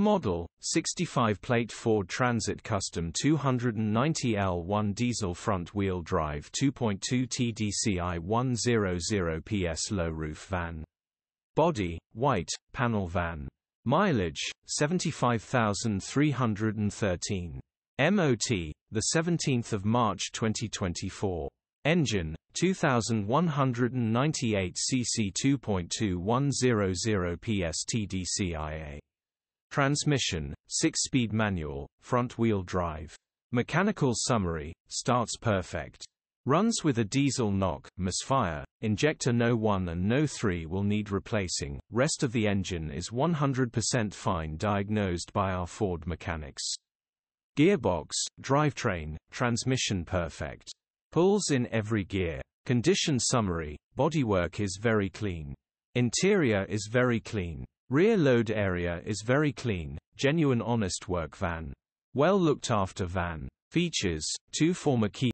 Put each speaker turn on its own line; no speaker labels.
Model, 65-plate Ford Transit Custom 290L1 diesel front-wheel drive 2.2 TDCi 100ps low-roof van. Body, white, panel van. Mileage, 75,313. MOT, 17th of March 2024. Engine, 2198 cc 2.2 100ps TDCI-A. Transmission, 6-speed manual, front-wheel drive. Mechanical summary, starts perfect. Runs with a diesel knock, misfire, injector no 1 and no 3 will need replacing, rest of the engine is 100% fine diagnosed by our Ford mechanics. Gearbox, drivetrain, transmission perfect. Pulls in every gear. Condition summary, bodywork is very clean. Interior is very clean. Rear load area is very clean, genuine honest work van. Well looked after van. Features, 2 former key